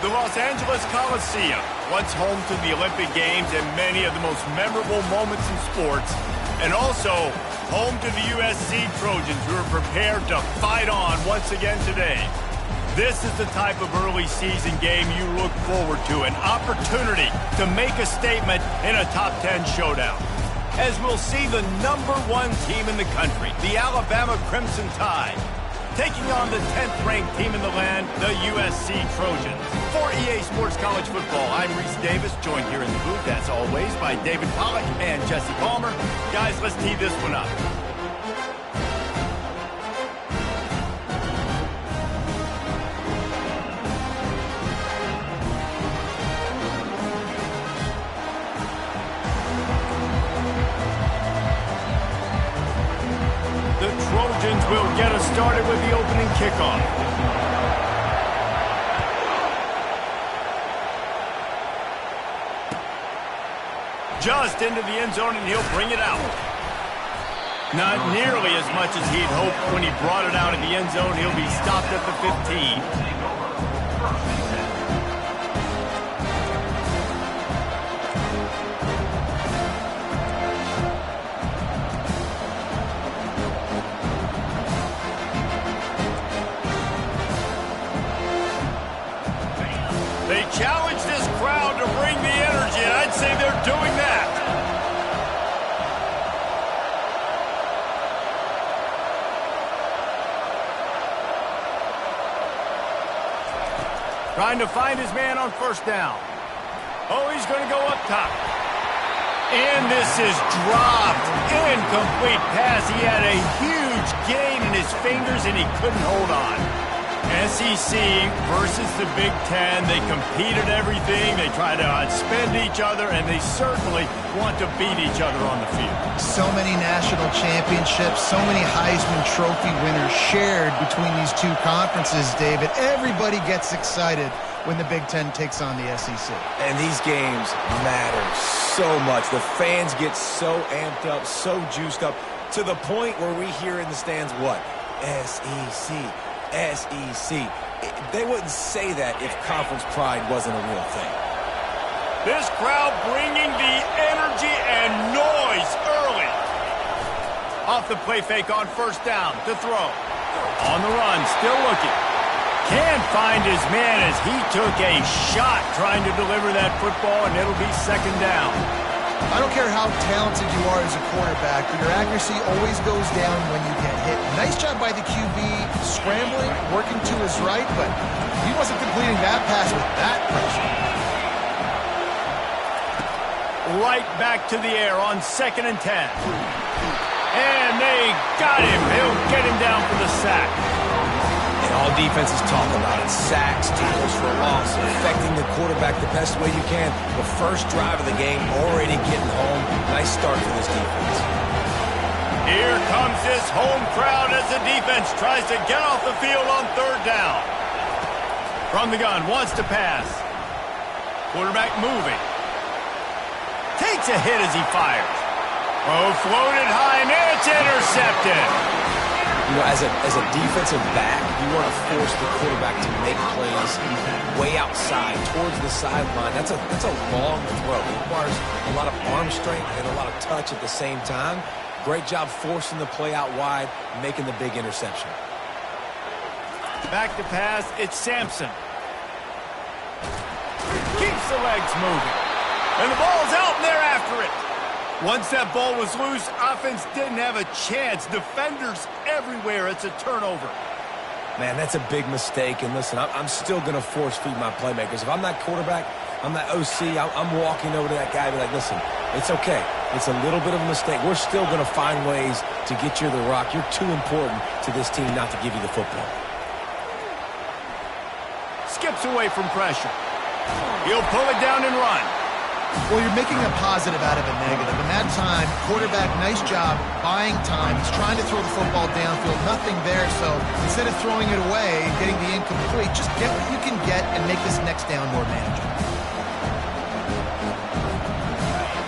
The Los Angeles Coliseum, once home to the Olympic Games and many of the most memorable moments in sports, and also home to the USC Trojans, who are prepared to fight on once again today. This is the type of early season game you look forward to, an opportunity to make a statement in a top 10 showdown. As we'll see the #1 team in the country, the Alabama Crimson Tide, taking on the 10th-ranked team in the land, the USC Trojans. For EA Sports College Football, I'm Reese Davis, joined here in the booth, as always, by David Pollack and Jesse Palmer. Guys, let's tee this one up. The Trojans will get us started with the opening kickoff. Just into the end zone, and he'll bring it out. Not nearly as much as he'd hoped when he brought it out of the end zone. He'll be stopped at the 15. They challenge this crowd to bring the energy, and I'd say they're doing that. Trying to find his man on first down. Oh, he's going to go up top. And this is dropped. Incomplete pass. He had a huge gain in his fingers, and he couldn't hold on. SEC versus the Big Ten. They compete at everything. They try to outspend each other, and they certainly want to beat each other on the field. So many national championships, so many Heisman Trophy winners shared between these two conferences, David. Everybody gets excited when the Big Ten takes on the SEC. And these games matter so much. The fans get so amped up, so juiced up, to the point where we hear in the stands, what? SEC. SEC. They wouldn't say that if conference pride wasn't a real thing. This crowd bringing the energy and noise early. Off the play fake on first down to throw. On the run, still looking. Can't find his man as he took a shot trying to deliver that football, and it'll be second down. I don't care how talented you are as a quarterback, but your accuracy always goes down when you get hit. Nice job by the QB, scrambling, working to his right, but he wasn't completing that pass with that pressure. Right back to the air on 2nd and 10. And they got him. He'll get him down for the sack. And all defenses talk about it. Sacks, tackles for a loss, affecting the quarterback the best way you can. The first drive of the game, already getting home. Nice start for this defense. Here comes this home crowd as the defense tries to get off the field on third down. From the gun, wants to pass. Quarterback moving. Takes a hit as he fires. Oh, floated high, and it's intercepted. You know, as a defensive back, you want to force the quarterback to make plays way outside, towards the sideline. That's a long throw. It requires a lot of arm strength and a lot of touch at the same time. Great job forcing the play out wide, making the big interception. Back to pass, it's Sampson. Keeps the legs moving. And the ball's out, and they're after it. Once that ball was loose, offense didn't have a chance. Defenders everywhere. It's a turnover. Man, that's a big mistake. And listen, I'm still going to force feed my playmakers. If I'm that quarterback, I'm that OC, I'm walking over to that guy and be like, listen, it's okay. It's a little bit of a mistake. We're still going to find ways to get you the rock. You're too important to this team not to give you the football. Skips away from pressure. He'll pull it down and run. Well, you're making a positive out of a negative. In that time, quarterback, nice job, buying time. He's trying to throw the football downfield, nothing there. So instead of throwing it away and getting the incomplete, just get what you can get and make this next down more manageable.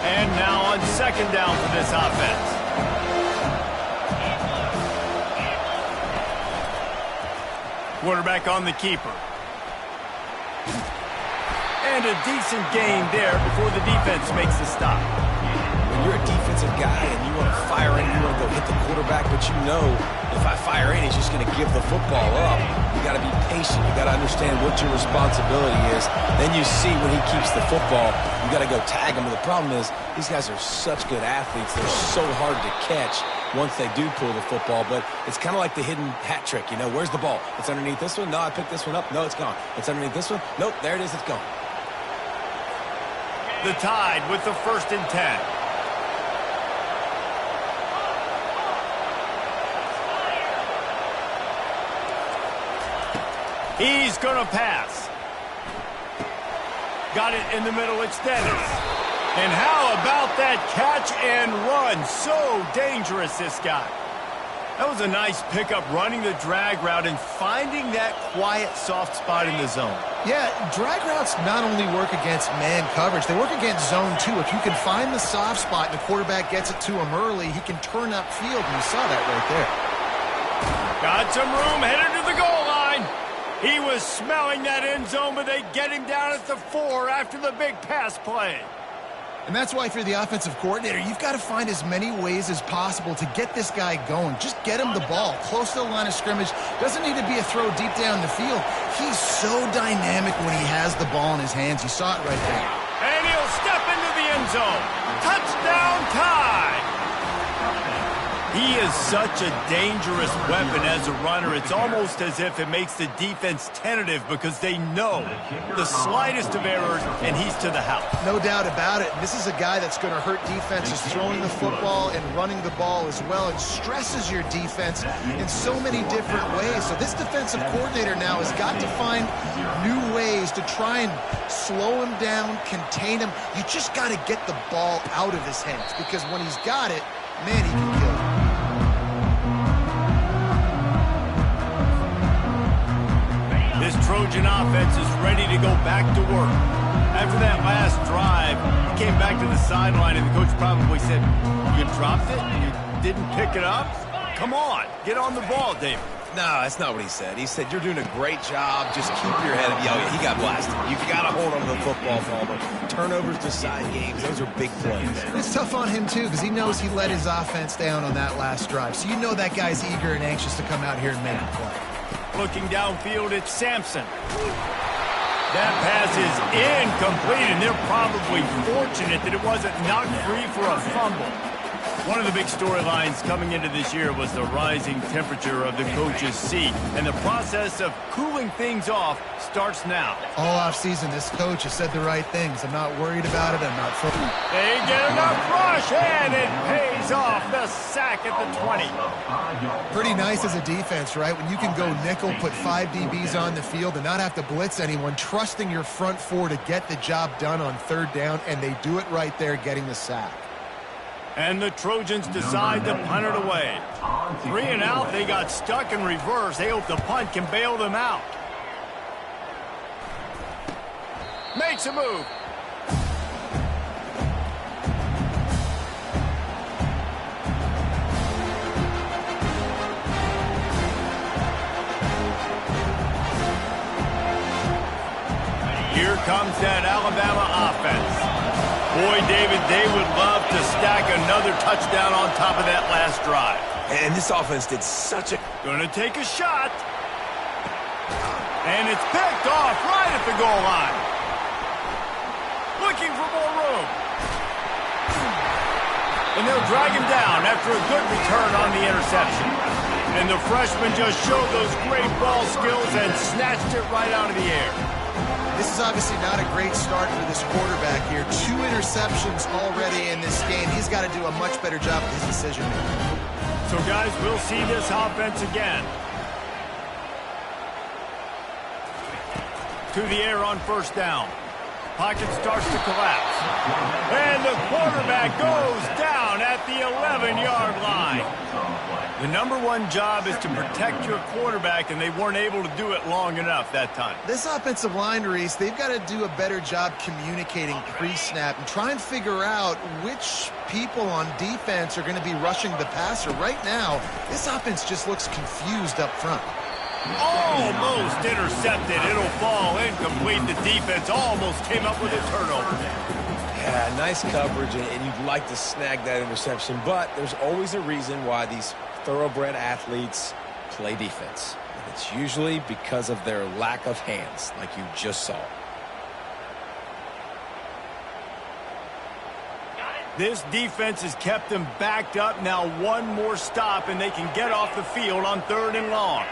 And now on second down for this offense. Quarterback on the keeper. And a decent gain there before the defense makes the stop. When you're a defensive guy and you want to fire in, you want to go hit the quarterback, but you know if I fire in, he's just going to give the football up. You got to be patient. You got to understand what your responsibility is. Then you see when he keeps the football, you got to go tag him. But the problem is these guys are such good athletes. They're so hard to catch once they do pull the football. But it's kind of like the hidden hat trick. You know, where's the ball? It's underneath this one. No, I picked this one up. No, it's gone. It's underneath this one. Nope, there it is. It's gone. The Tide with the 1st and 10. He's going to pass. Got it in the middle. It's Dennis. And how about that catch and run? So dangerous, this guy. That was a nice pickup, running the drag route and finding that quiet, soft spot in the zone. Yeah, drag routes not only work against man coverage, they work against zone too. If you can find the soft spot and the quarterback gets it to him early, he can turn upfield, and you saw that right there. Got some room, headed to the goal line. He was smelling that end zone, but they get him down at the 4 after the big pass play. And that's why if you're the offensive coordinator, you've got to find as many ways as possible to get this guy going. Just get him the ball close to the line of scrimmage. Doesn't need to be a throw deep down the field. He's so dynamic when he has the ball in his hands. You saw it right there. And he'll step into the end zone. Touchdown Tide! He is such a dangerous weapon as a runner. It's almost as if it makes the defense tentative because they know the slightest of errors, and he's to the house. No doubt about it. This is a guy that's going to hurt defenses throwing the football and running the ball as well. It stresses your defense in so many different ways. So this defensive coordinator now has got to find new ways to try and slow him down, contain him. You just got to get the ball out of his hands because when he's got it, man, he can kill it. This Trojan offense is ready to go back to work. After that last drive, he came back to the sideline, and the coach probably said, "You dropped it? You didn't pick it up? Come on, get on the ball, David." No, that's not what he said. He said, you're doing a great job. Just keep your head up. Yeah, he got blasted. You've got to hold on to the football, Palmer. Turnovers decide games. Those are big plays. It's tough on him, too, because he knows he let his offense down on that last drive. So you know that guy's eager and anxious to come out here and make a play. Looking downfield, it's Sampson. That pass is incomplete, and they're probably fortunate that it wasn't knocked free for a fumble. One of the big storylines coming into this year was the rising temperature of the coach's seat, and the process of cooling things off starts now. All offseason, this coach has said the right things. I'm not worried about it. I'm not focused. They get enough rush, and it pays off. The sack at the 20. Pretty nice as a defense, right? When you can go nickel, put 5 DBs on the field and not have to blitz anyone, trusting your front 4 to get the job done on 3rd down, and they do it right there, getting the sack. And the Trojans decide to punt it away. 3 and out, they got stuck in reverse. They hope the punt can bail them out. Makes a move. Here comes that Alabama offense. Boy, David, they would love to stack another touchdown on top of that last drive. And this offense did such a... Gonna take a shot. And it's picked off right at the goal line. Looking for more room. And they'll drag him down after a good return on the interception. And the freshman just showed those great ball skills and snatched it right out of the air. This is obviously not a great start for this quarterback here. 2 interceptions already in this game. He's got to do a much better job with his decision-making. So, guys, we'll see this offense again. To the air on 1st down. Pocket starts to collapse. And the quarterback goes down at the 11-yard line. The #1 job is to protect your quarterback, and they weren't able to do it long enough that time. This offensive line, Reese, they've got to do a better job communicating pre-snap and try and figure out which people on defense are going to be rushing the passer. Right now, this offense just looks confused up front. Almost intercepted. It'll fall incomplete. The defense almost came up with a turnover. Yeah, nice coverage, and you'd like to snag that interception, but there's always a reason why these thoroughbred athletes play defense. And it's usually because of their lack of hands, like you just saw. This defense has kept them backed up. Now one more stop, and they can get off the field on 3rd and long.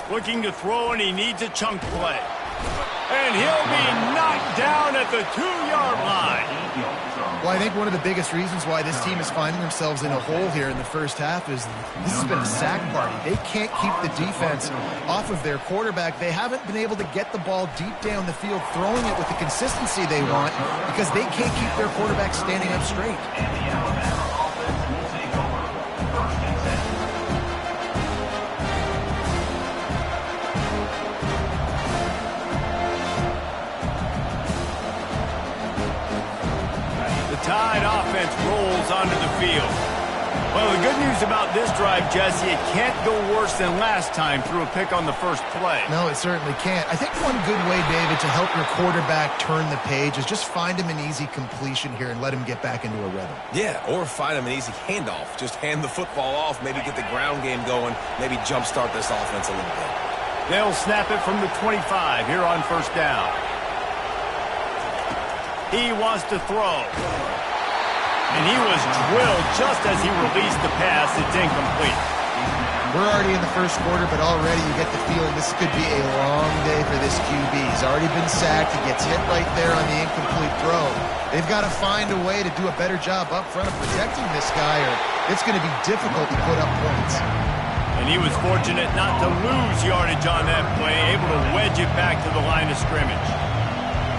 Looking to throw, and he needs a chunk play. And he'll be knocked down at the 2-yard line. Well, I think one of the biggest reasons why this team is finding themselves in a hole here in the first half is this has been a sack party. They can't keep the defense off of their quarterback. They haven't been able to get the ball deep down the field, throwing it with the consistency they want because they can't keep their quarterback standing up straight. Tide offense rolls onto the field. Well, the good news about this drive, Jesse, it can't go worse than last time through a pick on the first play. No, it certainly can't. I think one good way, David, to help your quarterback turn the page is just find him an easy completion here and let him get back into a rhythm. Yeah, or find him an easy handoff. Just hand the football off, maybe get the ground game going, maybe jumpstart this offense a little bit. They'll snap it from the 25 here on 1st down. He wants to throw. And he was drilled just as he released the pass. It's incomplete. We're already in the first quarter, but already you get the feeling this could be a long day for this QB. He's already been sacked. He gets hit right there on the incomplete throw. They've got to find a way to do a better job up front of protecting this guy, or it's going to be difficult to put up points. And he was fortunate not to lose yardage on that play, able to wedge it back to the line of scrimmage.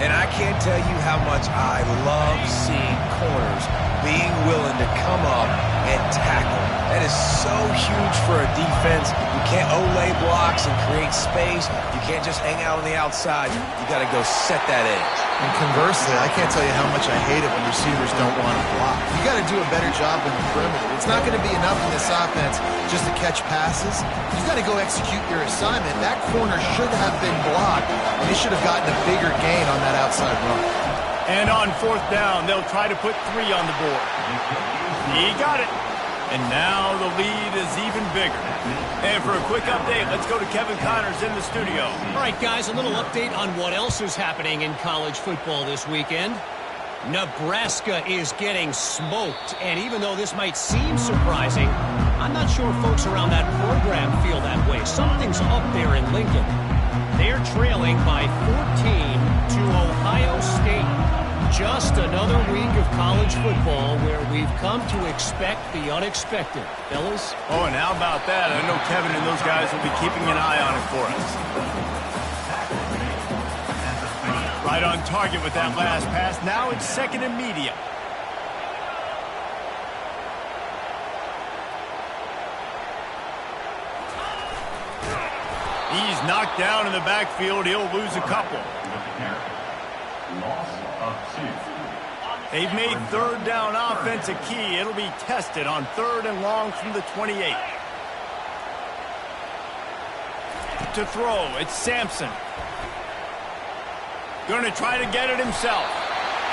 And I can't tell you how much I love seeing corners being willing to come up and tackle. That is so huge for a defense. You can't olay blocks and create space. You can't just hang out on the outside. You got to go set that edge. And conversely, I can't tell you how much I hate it when receivers don't want to block. You got to do a better job in the perimeter. It's not going to be enough in this offense just to catch passes. You got to go execute your assignment. That corner should have been blocked, and he should have gotten a bigger gain on that outside run. And on 4th down, they'll try to put 3 on the board. He got it. And now the lead is even bigger. And for a quick update, let's go to Kevin Connors in the studio. All right, guys, a little update on what else is happening in college football this weekend. Nebraska is getting smoked, and even though this might seem surprising, I'm not sure folks around that program feel that way. Something's up there in Lincoln. They're trailing by 14 to Ohio State. Just another week of college football where we've come to expect the unexpected. Fellas? Oh, and how about that? I know Kevin and those guys will be keeping an eye on it for us. Right on target with that last pass. Now it's 2nd and medium. He's knocked down in the backfield. He'll lose a couple. They've made 3rd down offense a key. It'll be tested on 3rd and long from the 28. To throw, it's Sampson. Going to try to get it himself.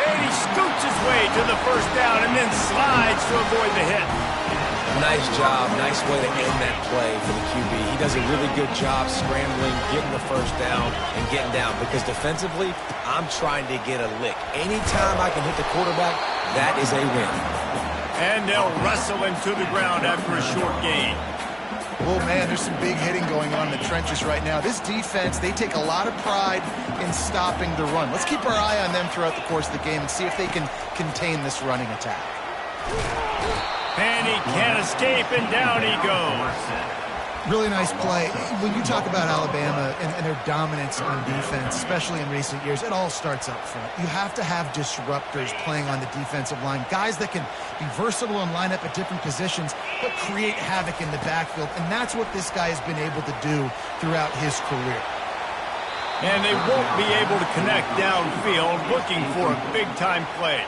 And he scoots his way to the 1st down and then slides to avoid the hit. Nice job. Nice way to end that play for the QB. He does a really good job scrambling, getting the 1st down, and getting down. Because defensively, I'm trying to get a lick. Anytime I can hit the quarterback, that is a win. And they'll wrestle him to the ground after a short gain. Oh, man, there's some big hitting going on in the trenches right now. This defense, they take a lot of pride in stopping the run. Let's keep our eye on them throughout the course of the game and see if they can contain this running attack. And he can't escape, and down he goes. Really nice play. When you talk about Alabama and their dominance on defense, especially in recent years, it all starts up front. You have to have disruptors playing on the defensive line, guys that can be versatile and line up at different positions, but create havoc in the backfield. And that's what this guy has been able to do throughout his career. And they won't be able to connect downfield, looking for a big-time play.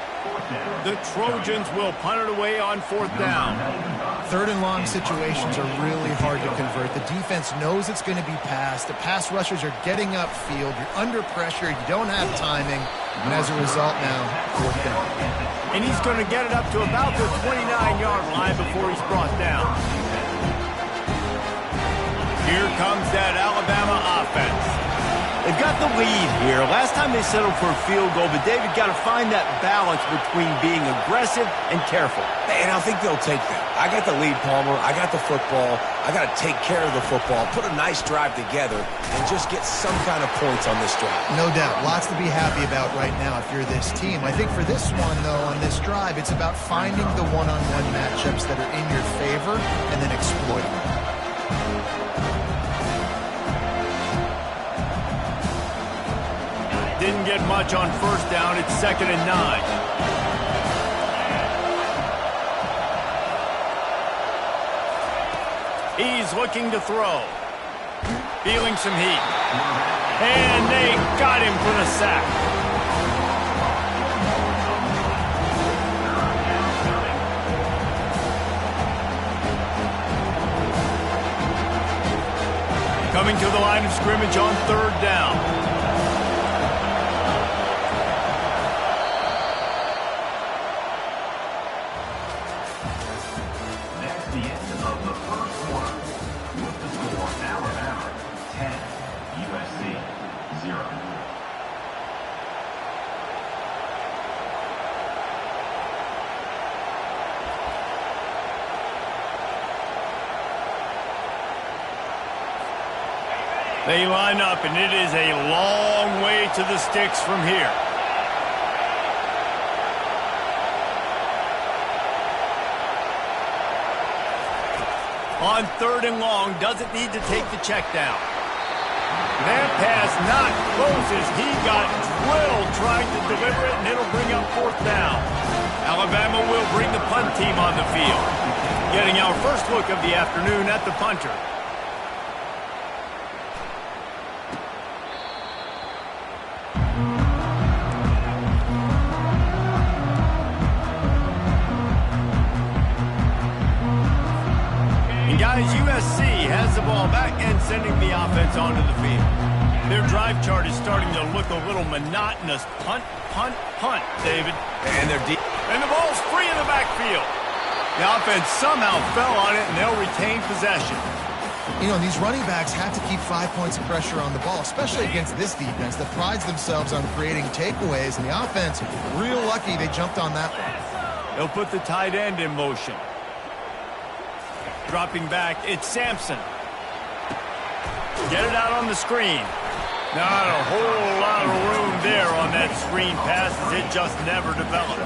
The Trojans will punt it away on 4th down. 3rd and long situations are really hard to convert. The defense knows it's going to be passed. The pass rushers are getting upfield. You're under pressure. You don't have timing. And as a result now, 4th down. And he's going to get it up to about the 29-yard line before he's brought down. Here comes that Alabama offense. They've got the lead here. Last time they settled for a field goal, but David got to find that balance between being aggressive and careful. And I think they'll take that. I got the lead, Palmer. I got the football. I got to take care of the football, put a nice drive together, and just get some kind of points on this drive. No doubt. Lots to be happy about right now if you're this team. I think for this one, though, on this drive, it's about finding the one-on-one matchups that are in your favor and then exploiting them. Didn't get much on 1st down. It's 2nd and 9. He's looking to throw. Feeling some heat. And they got him for the sack. Coming to the line of scrimmage on 3rd down. They line up, and it is a long way to the sticks from here. On 3rd and long, doesn't need to take the check down. That pass not closes. He got drilled trying to deliver it, and it'll bring up 4th down. Alabama will bring the punt team on the field. Getting our first look of the afternoon at the punter. Guys, USC has the ball back and sending the offense onto the field. Their drive chart is starting to look a little monotonous. Punt, punt, punt, David. And they're deep. And the ball's free in the backfield. The offense somehow fell on it, and they'll retain possession. You know, these running backs have to keep 5 points of pressure on the ball, especially against this defense that prides themselves on creating takeaways. And the offense, real lucky they jumped on that one. They'll put the tight end in motion. Dropping back, it's Sampson. Get it out on the screen. Not a whole lot of room there on that screen pass as it just never developed.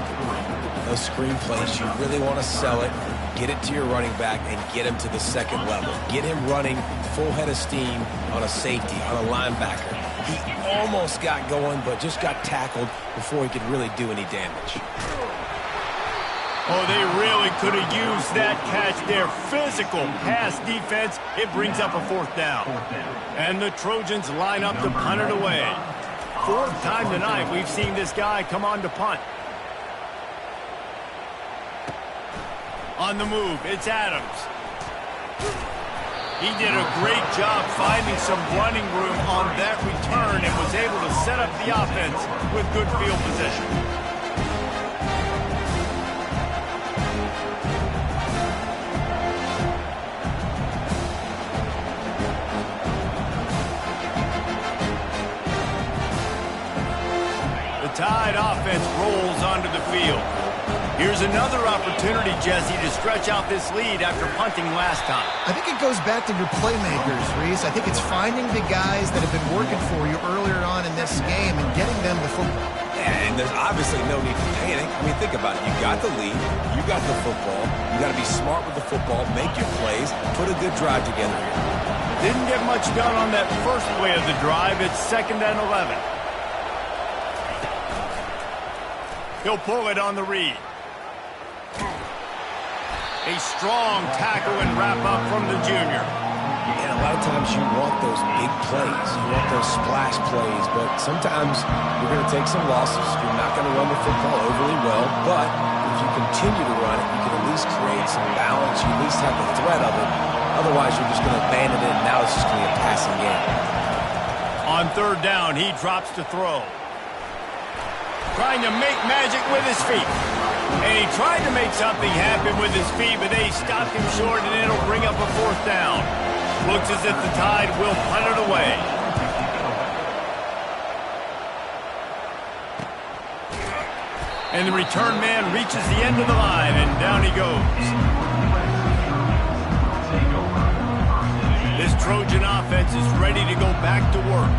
Those screen plays, you really want to sell it, get it to your running back, and get him to the 2nd level. Get him running full head of steam on a safety, on a linebacker. He almost got going, but just got tackled before he could really do any damage. Oh, they really could have used that catch there. Physical pass defense. It brings up a 4th down. And the Trojans line up to punt it away. 4th time tonight we've seen this guy come on to punt. On the move, it's Adams. He did a great job finding some running room on that return and was able to set up the offense with good field position. Tide offense rolls onto the field. Here's another opportunity, Jesse, to stretch out this lead after punting last time. I think it goes back to your playmakers, Reese. I think it's finding the guys that have been working for you earlier on in this game and getting them the football. And there's obviously no need to panic. I mean, think about it. You got the lead. You got the football. You got to be smart with the football, make your plays, put a good drive together here. Didn't get much done on that first play of the drive. It's 2nd and 11. He'll pull it on the read. A strong tackle and wrap up from the junior. And a lot of times you want those big plays. You want those splash plays. But sometimes you're going to take some losses. You're not going to run the football overly well. But if you continue to run it, you can at least create some balance. You at least have the threat of it. Otherwise, you're just going to abandon it, and now it's just going to be a passing game. On third down, he drops to throw. Trying to make magic with his feet. And he tried to make something happen with his feet, but they stopped him short, and it'll bring up a fourth down. Looks as if the Tide will punt it away. And the return man reaches the end of the line, and down he goes. This Trojan offense is ready to go back to work.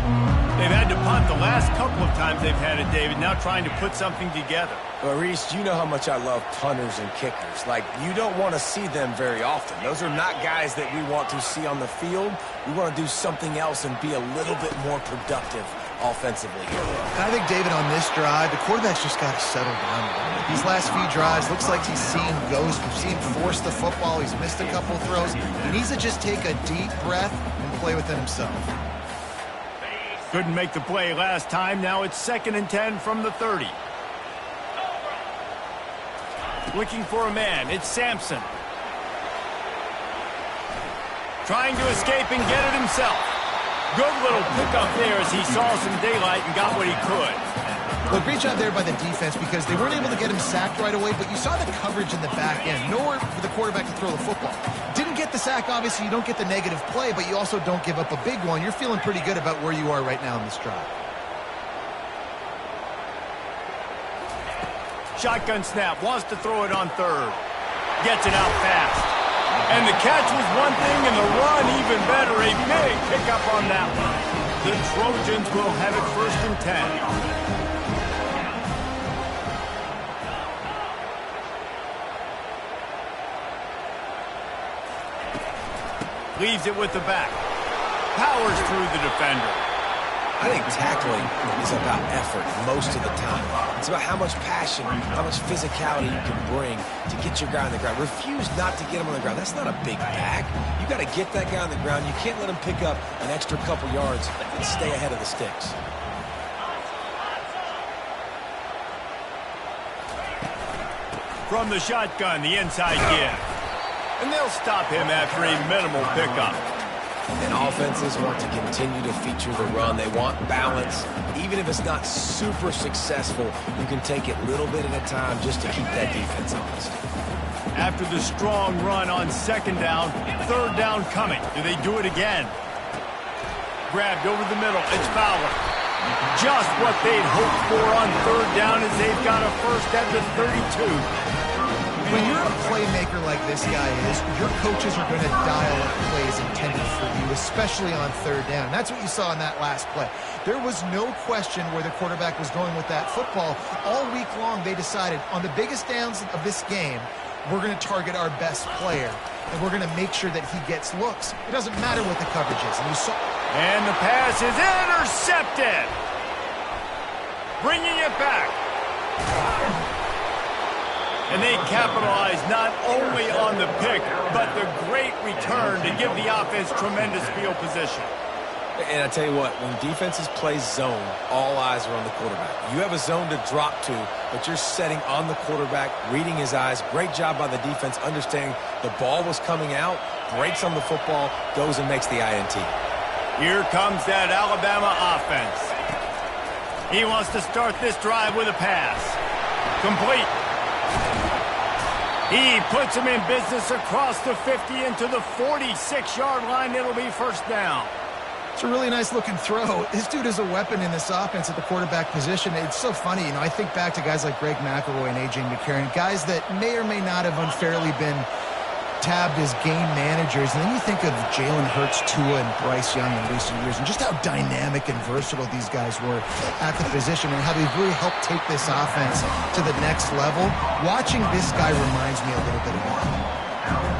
They've had to punt the last couple of times they've had it, David, now trying to put something together. Well, Reese, you know how much I love punters and kickers. Like, you don't want to see them very often. Those are not guys that we want to see on the field. We want to do something else and be a little bit more productive offensively here. I think, David, on this drive, the quarterback's just got to settle down a little bit. These last few drives, looks like he's seen ghosts. We've seen him force the football. He's missed a couple throws. He needs to just take a deep breath and play within himself. Couldn't make the play last time. Now it's 2nd and 10 from the 30. Looking for a man. It's Sampson. Trying to escape and get it himself. Good little pickup there as he saw some daylight and got what he could. Well, great job there by the defense because they weren't able to get him sacked right away, but you saw the coverage in the back end. Nowhere for the quarterback to throw the football. Didn't get the sack, obviously. You don't get the negative play, but you also don't give up a big one. You're feeling pretty good about where you are right now in this drive. Shotgun snap. Wants to throw it on third. Gets it out fast. And the catch was one thing, and the run even better. A big pickup on that one. The Trojans will have it 1st and 10. Leaves it with the back. Powers through the defender. I think tackling is about effort most of the time. It's about how much passion, how much physicality you can bring to get your guy on the ground. Refuse not to get him on the ground. That's not a big back. You got to get that guy on the ground. You can't let him pick up an extra couple yards and stay ahead of the sticks. From the shotgun, the inside give. And they'll stop him after a minimal pickup. And offenses want to continue to feature the run. They want balance. Even if it's not super successful, you can take it little bit at a time just to keep that defense honest. After the strong run on 2nd down, 3rd down coming. Do they do it again? Grabbed over the middle. It's Fowler. Just what they'd hoped for on 3rd down as they've got a first at the 32. When you're a playmaker like this guy is, your coaches are going to dial up plays intended for you, especially on 3rd down. That's what you saw in that last play. There was no question where the quarterback was going with that football. All week long, they decided on the biggest downs of this game, we're going to target our best player, and we're going to make sure that he gets looks. It doesn't matter what the coverage is. And you saw. And the pass is intercepted. Bringing it back. And they capitalize not only on the pick, but the great return to give the offense tremendous field position. And I tell you what, when defenses play zone, all eyes are on the quarterback. You have a zone to drop to, but you're setting on the quarterback, reading his eyes. Great job by the defense, understanding the ball was coming out, breaks on the football, goes and makes the INT. Here comes that Alabama offense. He wants to start this drive with a pass. Complete. He puts him in business across the 50 into the 46-yard line. It'll be 1st down. It's a really nice-looking throw. This dude is a weapon in this offense at the quarterback position. It's so funny, you know, I think back to guys like Greg McElroy and A.J. McCarron, guys that may or may not have unfairly been tabbed as game managers. And then you think of Jalen Hurts, Tua, and Bryce Young in recent years, and just how dynamic and versatile these guys were at the position and how they've really helped take this offense to the next level. Watching this guy reminds me a little bit of that.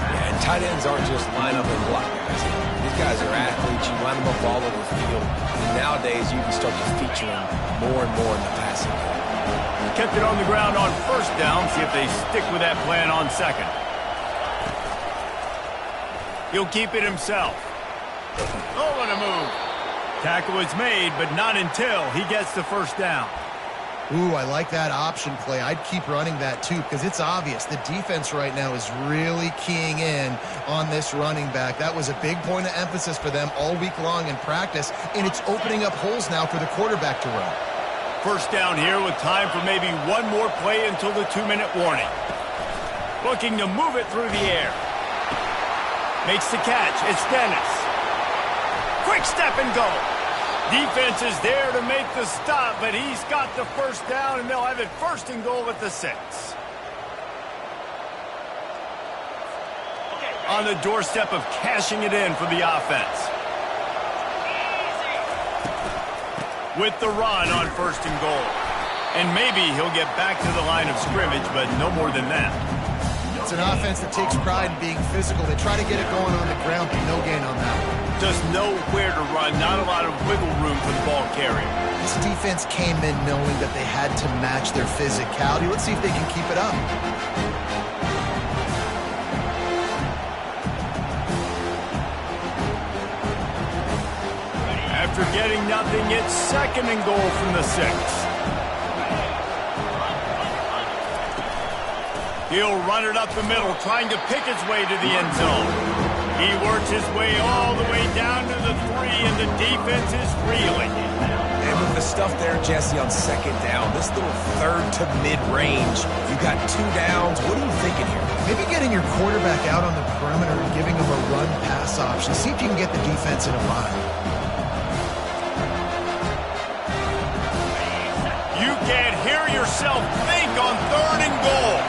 Yeah, and tight ends aren't just line up and block guys. These guys are athletes. You line them up all over the field. And nowadays, you can start to feature them more and more in the passing game. Kept it on the ground on 1st down. See if they stick with that plan on 2nd. He'll keep it himself. Oh, what a move. Tackle is made, but not until he gets the first down. Ooh, I like that option play. I'd keep running that too because it's obvious the defense right now is really keying in on this running back. That was a big point of emphasis for them all week long in practice, and it's opening up holes now for the quarterback to run. First down here with time for maybe one more play until the 2-minute warning. Looking to move it through the air. Makes the catch. It's Dennis. Quick step and go. Defense is there to make the stop, but he's got the first down, and they'll have it first and goal at the 6. On the doorstep of cashing it in for the offense. With the run on first and goal. And maybe he'll get back to the line of scrimmage, but no more than that. It's an offense that takes pride in being physical. They try to get it going on the ground, but no gain on that one. Just know where to run, not a lot of wiggle room for the ball carrier. This defense came in knowing that they had to match their physicality. Let's see if they can keep it up. After getting nothing, it's second and goal from the 6. He'll run it up the middle, trying to pick his way to the end zone. He works his way all the way down to the 3, and the defense is reeling. And with the stuff there, Jesse, on second down, this little third to mid-range, you got 2 downs. What are you thinking here? Maybe getting your quarterback out on the perimeter and giving him a run-pass option. See if you can get the defense in a bind. You can't hear yourself think on third and goal.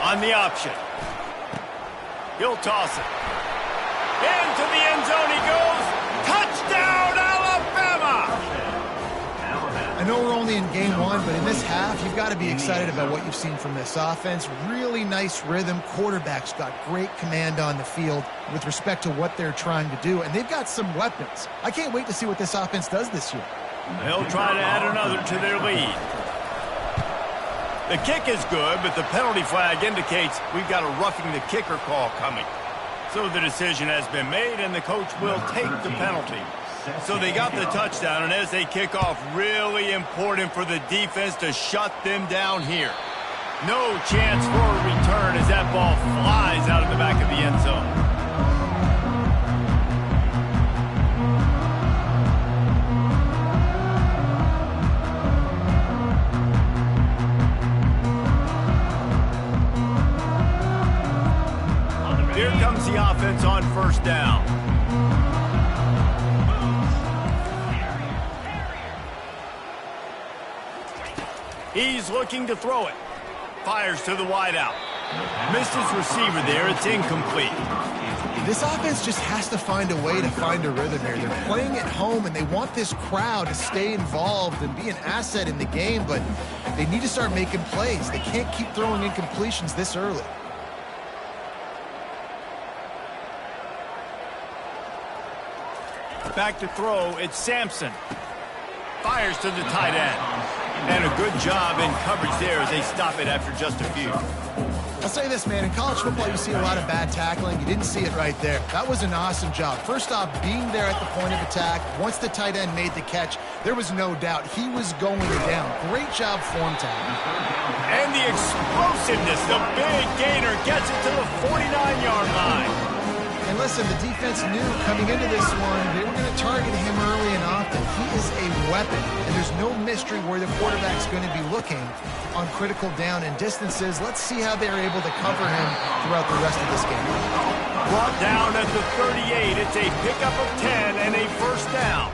On the option. He'll toss it. Into the end zone he goes. Touchdown, Alabama! I know we're only in game 1, but in this half, you've got to be excited about what you've seen from this offense. Really nice rhythm. Quarterback's got great command on the field with respect to what they're trying to do, and they've got some weapons. I can't wait to see what this offense does this year. They'll try to add another to their lead. The kick is good, but the penalty flag indicates we've got a roughing the kicker call coming. So the decision has been made, and the coach will take the penalty. So they got the touchdown, and as they kick off, really important for the defense to shut them down here. No chance for a return as that ball flies out of the back of the end zone. Here comes the offense on first down. He's looking to throw it. Fires to the wideout. Missed his receiver there. It's incomplete. This offense just has to find a way to find a rhythm here. They're playing at home, and they want this crowd to stay involved and be an asset in the game, but they need to start making plays. They can't keep throwing incompletions this early. Back to throw, it's Sampson. Fires to the tight end. And a good job in coverage there as they stop it after just a few. I'll say this, man. In college football, you see a lot of bad tackling. You didn't see it right there. That was an awesome job. First off, being there at the point of attack. Once the tight end made the catch, there was no doubt he was going down. Great job form tackling. And the explosiveness, the big gainer gets it to the 49-yard line. And listen, the defense knew coming into this one, they were going to target him early and often. He is a weapon, and there's no mystery where the quarterback's going to be looking on critical down and distances. Let's see how they're able to cover him throughout the rest of this game. Brought down at the 38. It's a pickup of 10 and a first down.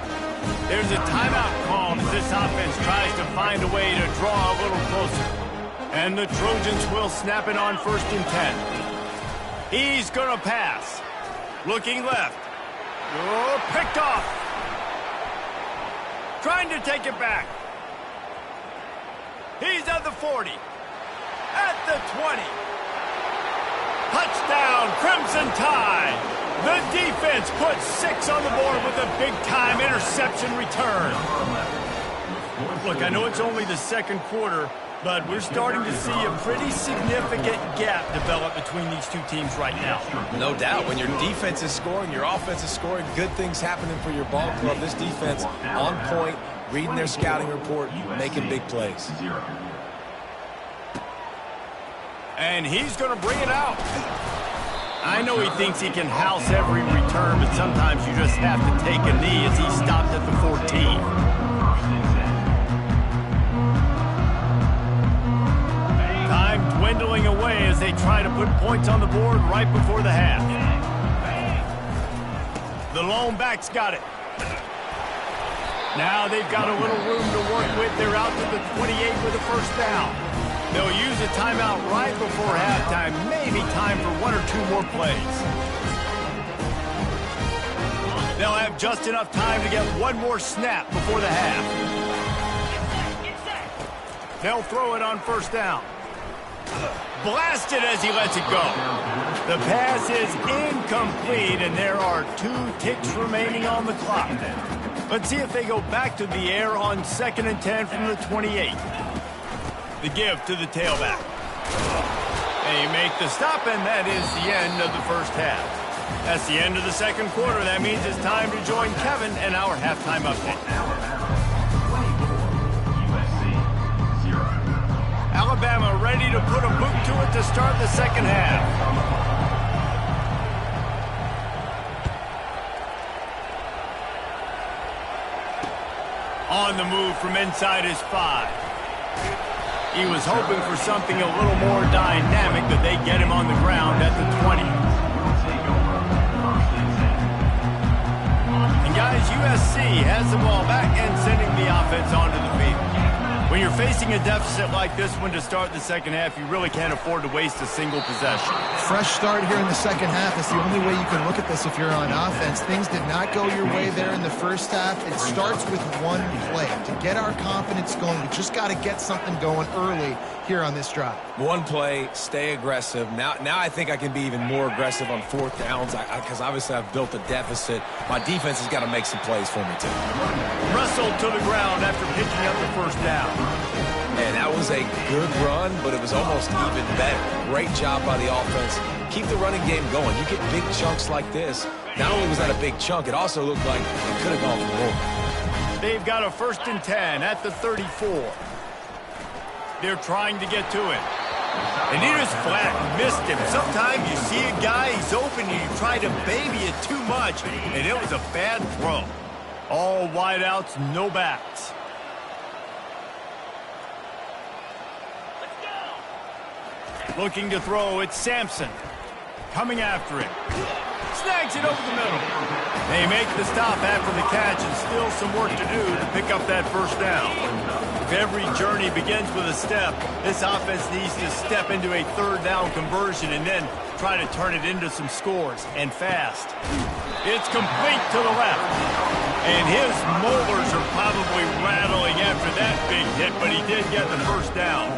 There's a timeout called as this offense tries to find a way to draw a little closer. And the Trojans will snap it on first and 10. He's going to pass. Looking left. Oh, picked off. Trying to take it back. He's at the 40. At the 20. Touchdown, Crimson Tide. The defense puts 6 on the board with a big-time interception return. Look, I know it's only the second quarter, But we're starting to see a pretty significant gap develop between these two teams right now. No doubt. When your defense is scoring, your offense is scoring, good things happening for your ball club. This defense on point, reading their scouting report, making big plays. And he's going to bring it out. I know he thinks he can house every return, but sometimes you just have to take a knee as he stopped at the 14. Dwindling away as they try to put points on the board right before the half. The lone back's got it. Now they've got a little room to work with. They're out to the 28 with a first down. They'll use a timeout right before halftime. Maybe time for one or two more plays. They'll have just enough time to get one more snap before the half. They'll throw it on first down. Blasted as he lets it go. The pass is incomplete, and there are 2 ticks remaining on the clock. Let's see if they go back to the air on 2nd and 10 from the 28. The give to the tailback. They make the stop, and that is the end of the first half. That's the end of the second quarter. That means it's time to join Kevin and our halftime update. Alabama ready to put a boot to it to start the second half. On the move from inside his 5. He was hoping for something a little more dynamic, but they get him on the ground at the 20. And guys, USC has the ball back and sending the offense onto the field. When you're facing a deficit like this one to start the second half, you really can't afford to waste a single possession. Fresh start here in the second half. It's the only way you can look at this if you're on offense. Things did not go your way there in the first half. It starts with one play. To get our confidence going, we just got to get something going early here on this drive. One play, stay aggressive. Now I think I can be even more aggressive on 4th downs because obviously I've built a deficit. My defense has got to make some plays for me, too. Wrestled to the ground after picking up the first down. And that was a good run, but it was almost even better. Great job by the offense. Keep the running game going. You get big chunks like this. Not only was that a big chunk, it also looked like it could have gone for more. They've got a 1st and 10 at the 34. They're trying to get to it. And he just flat missed him. Sometimes you see a guy, he's open, and you try to baby it too much, and it was a bad throw. All wideouts, no backs. Looking to throw, it's Sampson. Coming after it. Snags it over the middle. They make the stop after the catch, and still some work to do to pick up that first down. If every journey begins with a step, this offense needs to step into a 3rd down conversion and then try to turn it into some scores, and fast. It's complete to the left. And his molars are probably rattling after that big hit, but he did get the first down.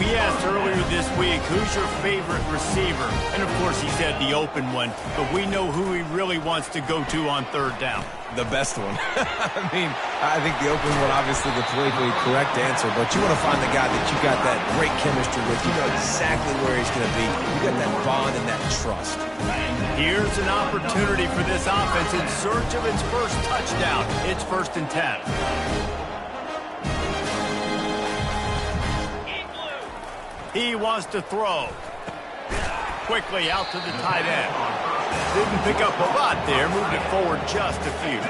We asked earlier this week, who's your favorite receiver? And, of course, he said the open one, but we know who he really wants to go to on 3rd down. The best one. I mean, I think the open one, obviously the politically correct answer, but you want to find the guy that you got that great chemistry with. You know exactly where he's going to be. You got that bond and that trust. Here's an opportunity for this offense in search of its first touchdown. It's 1st and 10. He wants to throw. Quickly out to the tight end. Didn't pick up a lot there. Moved it forward just a few.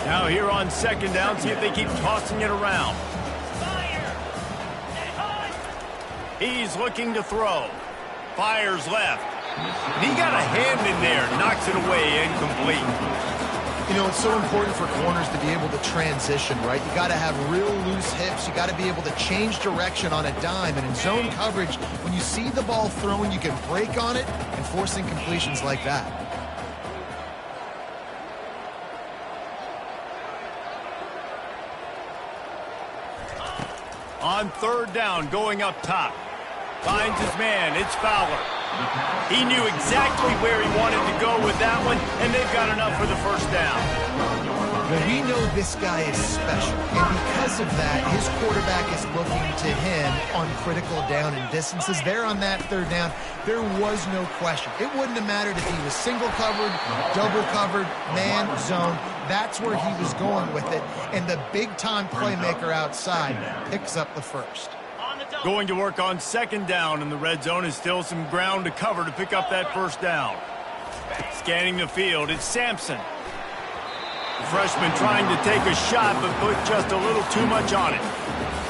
Now here on 2nd down, see if they keep tossing it around. He's looking to throw. Fires left. And he got a hand in there. Knocks it away, incomplete. You know, it's so important for corners to be able to transition, right? You got to have real loose hips. You got to be able to change direction on a dime. And in zone coverage, when you see the ball thrown, you can break on it and force incompletions like that. On 3rd down, going up top. Finds his man. It's Fowler. He knew exactly where he wanted to go with that one, and they've got enough for the first down. Well, we know this guy is special, and because of that, his quarterback is looking to him on critical down and distances. There on that third down, there was no question. It wouldn't have mattered if he was single covered, double covered, man, zone. That's where he was going with it, and the big-time playmaker outside picks up the first. Going to work on second down in the red zone is still some ground to cover to pick up that first down. Scanning the field, it's Sampson. The freshman trying to take a shot, but put just a little too much on it.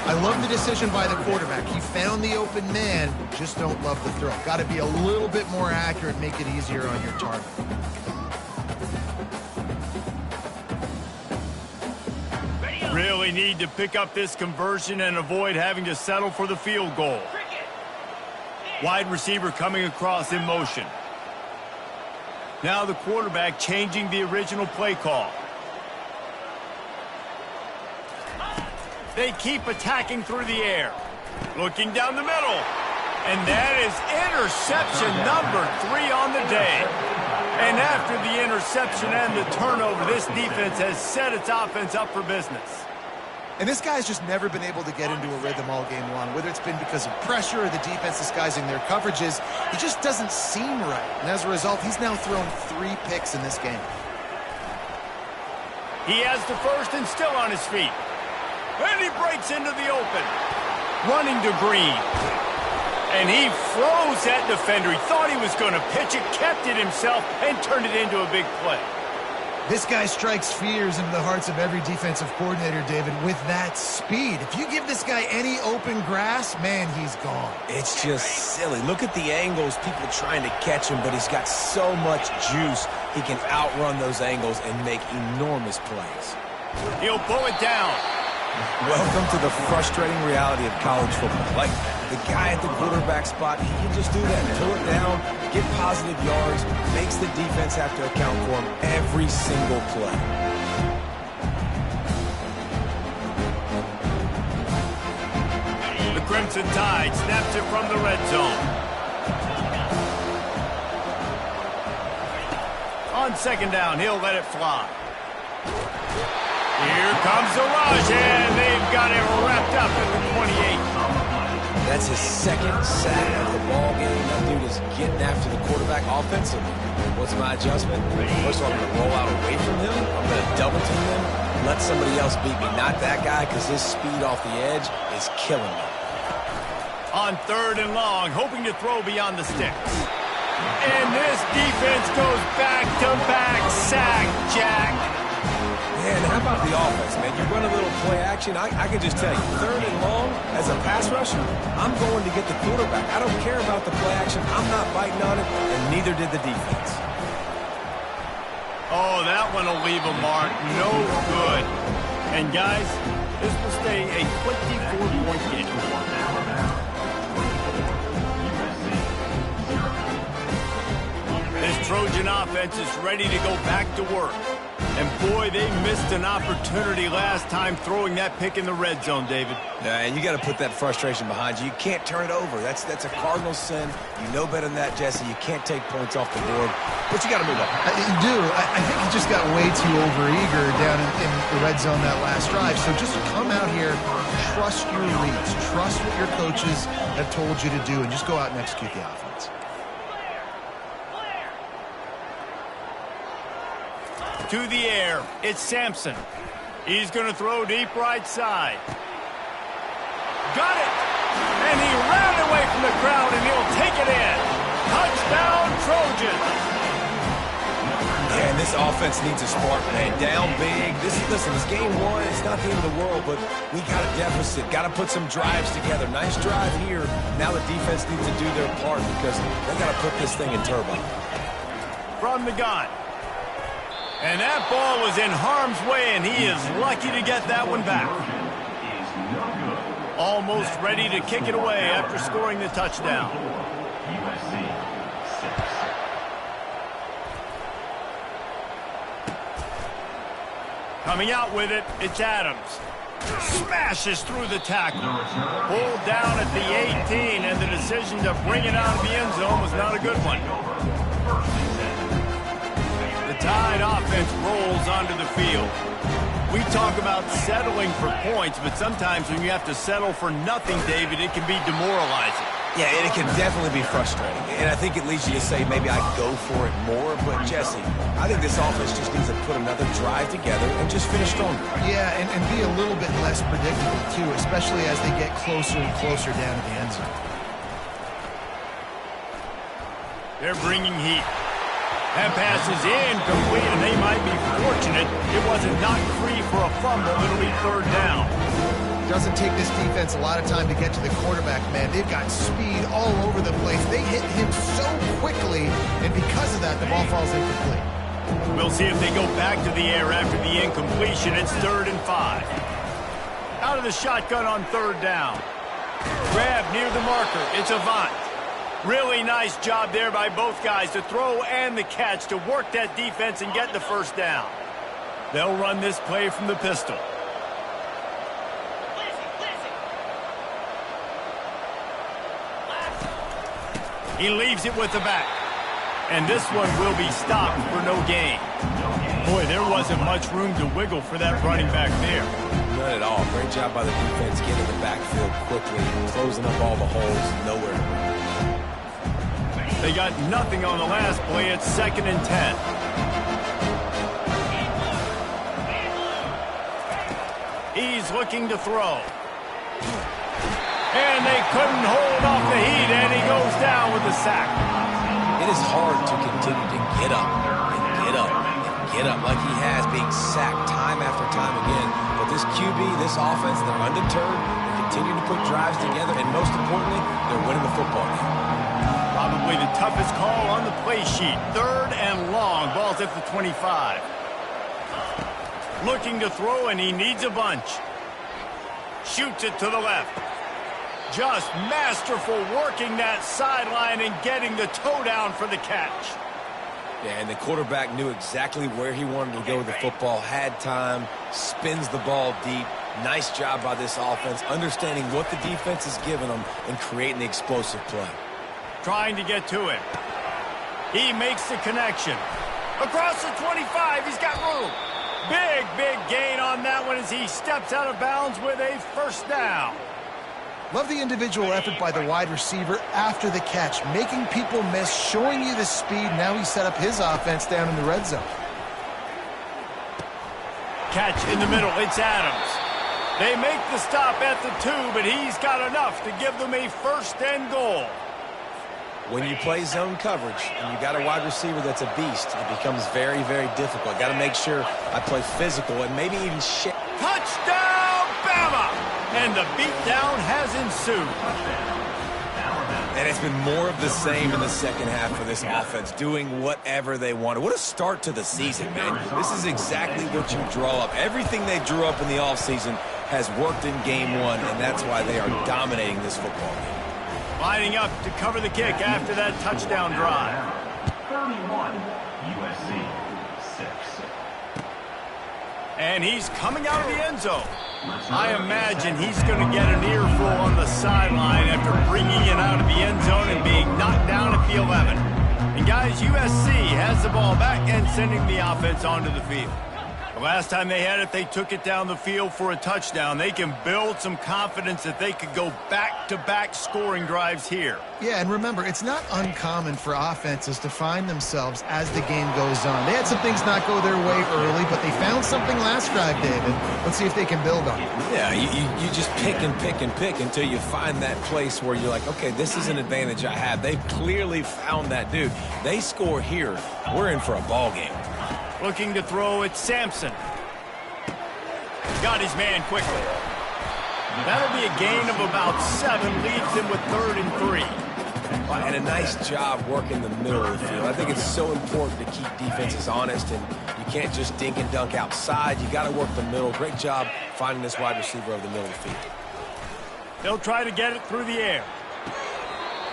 I love the decision by the quarterback. He found the open man, just don't love the throw. Got to be a little bit more accurate, make it easier on your target. Really need to pick up this conversion and avoid having to settle for the field goal. Wide receiver coming across in motion. Now the quarterback changing the original play call. They keep attacking through the air. Looking down the middle. And that is interception number 3 on the day. And after the interception and the turnover, this defense has set its offense up for business. And this guy's just never been able to get into a rhythm all game long, whether it's been because of pressure or the defense disguising their coverages. He just doesn't seem right. And as a result, he's now thrown 3 picks in this game. He has the first and still on his feet. And he breaks into the open. Running to Green. And he froze that defender. He thought he was going to pitch it, kept it himself, and turned it into a big play. This guy strikes fears into the hearts of every defensive coordinator, David, with that speed. If you give this guy any open grass, man, he's gone. It's just silly. Look at the angles, people trying to catch him, but he's got so much juice. He can outrun those angles and make enormous plays. He'll pull it down. Welcome to the frustrating reality of college football. Like, the guy at the quarterback spot, he can just do that. Pull it down, get positive yards, makes the defense have to account for him every single play. The Crimson Tide snaps it from the red zone. On second down, he'll let it fly. Here comes the rush, and they've got it wrapped up at the 28. That's his second sack of the ball game. That dude is getting after the quarterback offensively. What's my adjustment? First of all, I'm going to roll out away from him. I'm going to double team him. Let somebody else beat me, not that guy, because his speed off the edge is killing me. On third and long, hoping to throw beyond the sticks. And this defense goes back-to-back sack, Jack. Man, how about the offense, man? You run a little play action. I can just tell you, third and long, as a pass rusher, I'm going to get the quarterback. I don't care about the play action. I'm not biting on it, and neither did the defense. Oh, that one will leave a mark. No good. And, guys, this will stay a 24-point game. This Trojan offense is ready to go back to work. And, boy, they missed an opportunity last time throwing that pick in the red zone, David. Yeah, and you got to put that frustration behind you. You can't turn it over. That's a cardinal sin. You know better than that, Jesse. You can't take points off the board. But you got to move on. You do. I think he just got way too overeager down in the red zone that last drive. So just come out here, trust your reads, trust what your coaches have told you to do, and just go out and execute the offense. To the air, it's Sampson. He's going to throw deep right side. Got it! And he ran away from the crowd, and he'll take it in. Touchdown, Trojans! Man, this offense needs a spark, man. Down big. Listen, it's game one. It's not the end of the world, but we got a deficit. Got to put some drives together. Nice drive here. Now the defense needs to do their part because they got to put this thing in turbo. From the gun. And that ball was in harm's way, and he is lucky to get that one back. Almost ready to kick it away after scoring the touchdown. Coming out with it, it's Adams. Smashes through the tackle. Pulled down at the 18, and the decision to bring it out of the end zone was not a good one. The Tide offense offense rolls onto the field. We talk about settling for points, but sometimes when you have to settle for nothing, David, it can be demoralizing. Yeah, and it can definitely be frustrating. And I think it leads you to say maybe I go for it more. But, Jesse, I think this offense just needs to put another drive together and just finish stronger. Yeah, and be a little bit less predictable, too, especially as they get closer and closer down to the end zone. They're bringing heat. That pass is incomplete, and they might be fortunate it wasn't knocked free for a fumble. It'll be third down. Doesn't take this defense a lot of time to get to the quarterback, man. They've got speed all over the place. They hit him so quickly, and because of that, the ball falls incomplete. We'll see if they go back to the air after the incompletion. It's 3rd and 5. Out of the shotgun on 3rd down. Grab near the marker. It's Avant. Really nice job there by both guys to throw and the catch to work that defense and get the first down. They'll run this play from the pistol. He leaves it with the back. And this one will be stopped for no gain. Boy, there wasn't much room to wiggle for that running back there. None at all. Great job by the defense getting the backfield quickly, closing up all the holes, nowhere to run. They got nothing on the last play. It's 2nd and 10. He's looking to throw. And they couldn't hold off the heat, and he goes down with the sack. It is hard to continue to get up and get up and get up like he has, being sacked time after time again. But this QB, this offense, they're undeterred. They continue to put drives together, and most importantly, they're winning the football game. Probably the toughest call on the play sheet. 3rd and long. Ball's at the 25. Looking to throw, and he needs a bunch. Shoots it to the left. Just masterful working that sideline and getting the toe down for the catch. Yeah, and the quarterback knew exactly where he wanted to go with the football, had time, spins the ball deep. Nice job by this offense, understanding what the defense is giving them and creating the explosive play. Trying to get to it. He makes the connection. Across the 25, he's got room. Big gain on that one as he steps out of bounds with a first down. Love the individual effort by the wide receiver after the catch, making people miss, showing you the speed. Now he set up his offense down in the red zone. Catch in the middle. It's Adams. They make the stop at the 2, but he's got enough to give them a 1st and goal. When you play zone coverage and you got a wide receiver that's a beast, it becomes very, very difficult. Got to make sure I play physical and maybe even shit. Touchdown, Bama! And the beatdown has ensued. And it's been more of the same in the second half for this offense, doing whatever they wanted. What a start to the season, man. This is exactly what you draw up. Everything they drew up in the offseason has worked in game 1, and that's why they are dominating this football game. Lining up to cover the kick after that touchdown drive. 31, USC 6. And he's coming out of the end zone. I imagine he's going to get an earful on the sideline after bringing it out of the end zone and being knocked down at the 11. And guys, USC has the ball back and sending the offense onto the field. The last time they had it, they took it down the field for a touchdown. They can build some confidence that they could go back-to-back scoring drives here. Yeah, and remember, it's not uncommon for offenses to find themselves as the game goes on. They had some things not go their way early, but they found something last drive, David. Let's see if they can build on it. Yeah, you just pick and pick and pick until you find that place where you're like, okay, this is an advantage I have. They've clearly found that, dude. They score here, we're in for a ball game. Looking to throw, it's Sampson. Got his man quickly. That'll be a gain of about 7, leaves him with 3rd and 3. And a nice job working the middle of the field. I think it's so important to keep defenses honest, and you can't just dink and dunk outside. You got to work the middle. Great job finding this wide receiver over the middle of the field. They'll try to get it through the air.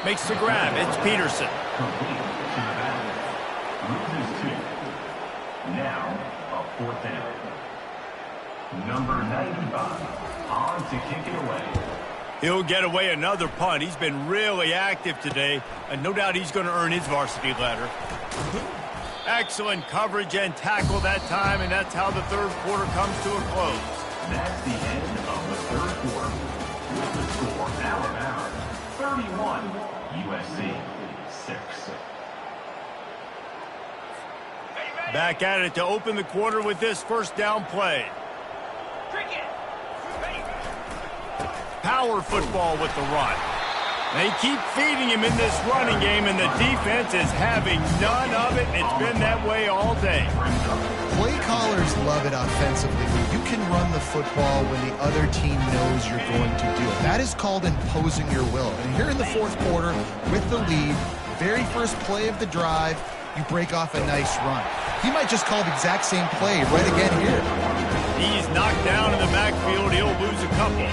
Makes the grab. It's Peterson. Now, a 4th down. Number 95, on to kick it away. He'll get away another punt. He's been really active today, and no doubt he's going to earn his varsity ladder. Excellent coverage and tackle that time, and that's how the third quarter comes to a close. That's the end of the third quarter. With the score, Alabama 31, USC 6. Back at it to open the quarter with this first down play. Power football with the run. They keep feeding him in this running game, and the defense is having none of it. It's been that way all day. Play callers love it offensively. You can run the football when the other team knows you're going to do it. That is called imposing your will. And here in the fourth quarter, with the lead, very first play of the drive, you break off a nice run. He might just call the exact same play right again here. He's knocked down in the backfield. He'll lose a couple.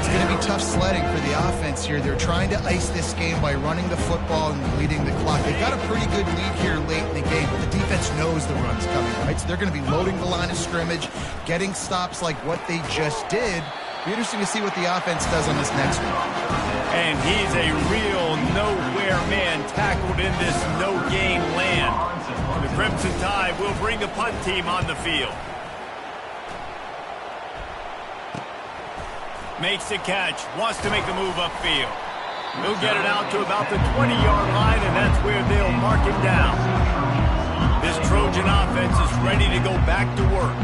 It's going to be tough sledding for the offense here. They're trying to ice this game by running the football and bleeding the clock. They've got a pretty good lead here late in the game, but the defense knows the run's coming, right? So they're going to be loading the line of scrimmage, getting stops like what they just did. Be interesting to see what the offense does on this next one. And he's a real nowhere man tackled in this no-game land. The Crimson Tide will bring the punt team on the field. Makes the catch, wants to make a move upfield. He'll get it out to about the 20-yard line, and that's where they'll mark him down. This Trojan offense is ready to go back to work.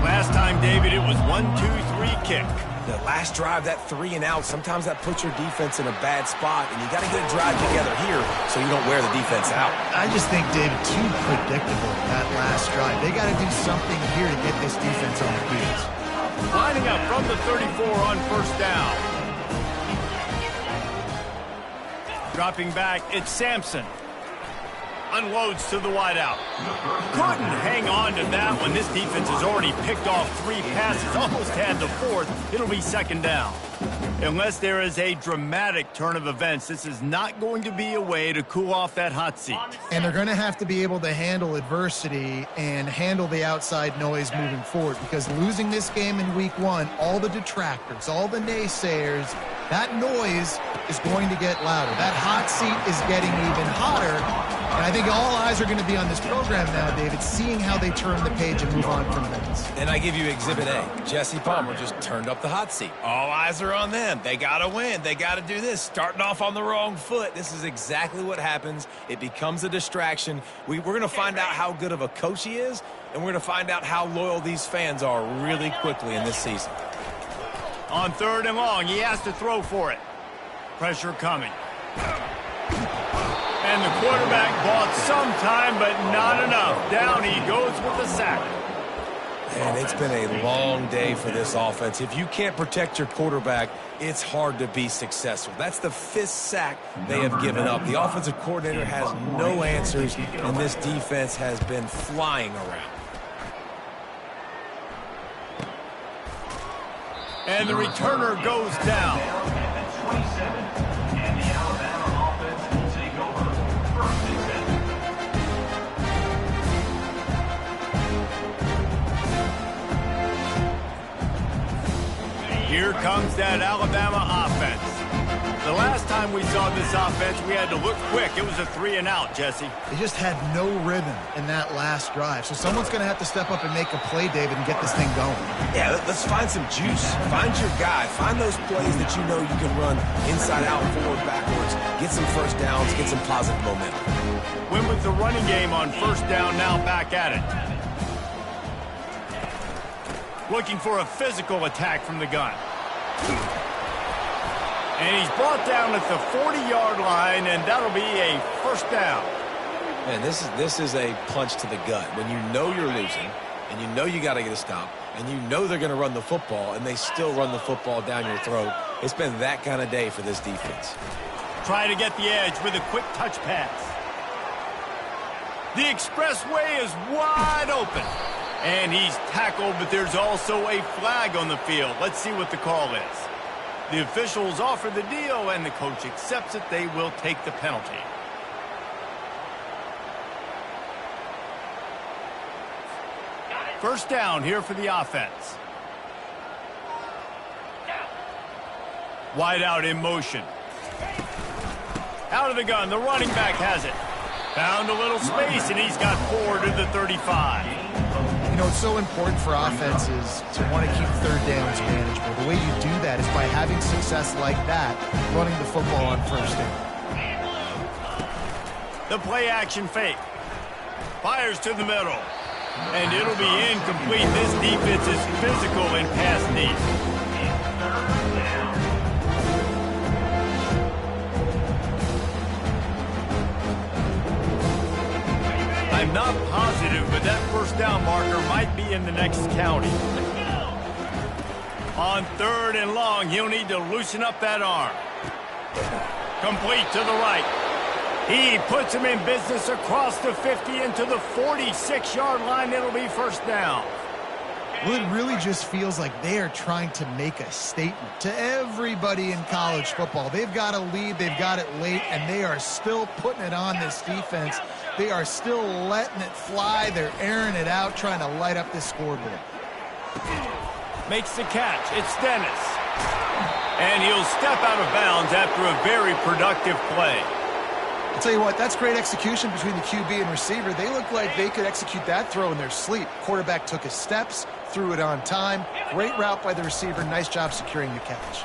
Last time, David, it was 1-2-3 kick. The last drive, that 3 and out, sometimes that puts your defense in a bad spot, and you got to get a drive together here so you don't wear the defense out. I just think, David, too predictable that last drive. They got to do something here to get this defense on their heels. Lining up from the 34 on first down. Dropping back, it's Sampson. Unloads to the wideout. Couldn't hang on to that one. This defense has already picked off 3 passes, almost had the 4th. It'll be second down. Unless there is a dramatic turn of events, this is not going to be a way to cool off that hot seat. And they're going to have to be able to handle adversity and handle the outside noise moving forward, because losing this game in week 1, all the detractors, all the naysayers, that noise is going to get louder. That hot seat is getting even hotter. And I think all eyes are going to be on this program now, David, seeing how they turn the page and move on from this. And I give you Exhibit A. Jesse Palmer just turned up the hot seat. All eyes are on them. They got to win. They got to do this. Starting off on the wrong foot. This is exactly what happens. It becomes a distraction. We're going to find out how good of a coach he is, and we're going to find out how loyal these fans are really quickly in this season. On 3rd and long, he has to throw for it. Pressure coming. And the quarterback bought some time, but not enough. Down he goes with the sack. And it's been a long day for this offense. If you can't protect your quarterback, it's hard to be successful. That's the 5th sack they have given up. The offensive coordinator has no answers, and this defense has been flying around. And the returner goes down. And the Alabama offense will take over. 1st and 10. Here comes that Alabama offense. The last time we saw this offense, we had to look quick. It was a 3 and out, Jesse. They just had no rhythm in that last drive. So someone's going to have to step up and make a play, David, and get this thing going. Yeah, let's find some juice. Find your guy. Find those plays that you know you can run inside out, forward, backwards. Get some first downs. Get some positive momentum. Win with the running game on first down, now back at it. Looking for a physical attack from the gun. And he's brought down at the 40-yard line, and that'll be a first down. Man, this is a punch to the gut. When you know you're losing, and you know you got to get a stop, and you know they're going to run the football, and they still run the football down your throat. It's been that kind of day for this defense. Try to get the edge with a quick touch pass. The expressway is wide open. And he's tackled, but there's also a flag on the field. Let's see what the call is. The officials offer the deal, and the coach accepts it. They will take the penalty. First down here for the offense. Wide out in motion. Out of the gun, the running back has it. Found a little space, and he's got 4 to the 35. You know, it's so important for offenses to want to keep third downs manageable. The way you do that is by having success like that, running the football on first down. The play action fake. Fires to the middle. And it'll be incomplete. This defense is physical in pass deep. I'm not positive, but that first down marker might be in the next county. On 3rd and long, he'll need to loosen up that arm. Complete to the right. He puts him in business across the 50 into the 46-yard line. It'll be first down. Well, it really just feels like they are trying to make a statement to everybody in college football. They've got a lead, they've got it late, and they are still putting it on this defense. They are still letting it fly. They're airing it out, trying to light up this scoreboard. Makes the catch. It's Dennis. And he'll step out of bounds after a very productive play. I'll tell you what, that's great execution between the QB and receiver. They look like they could execute that throw in their sleep. Quarterback took his steps, threw it on time. Great route by the receiver. Nice job securing the catch.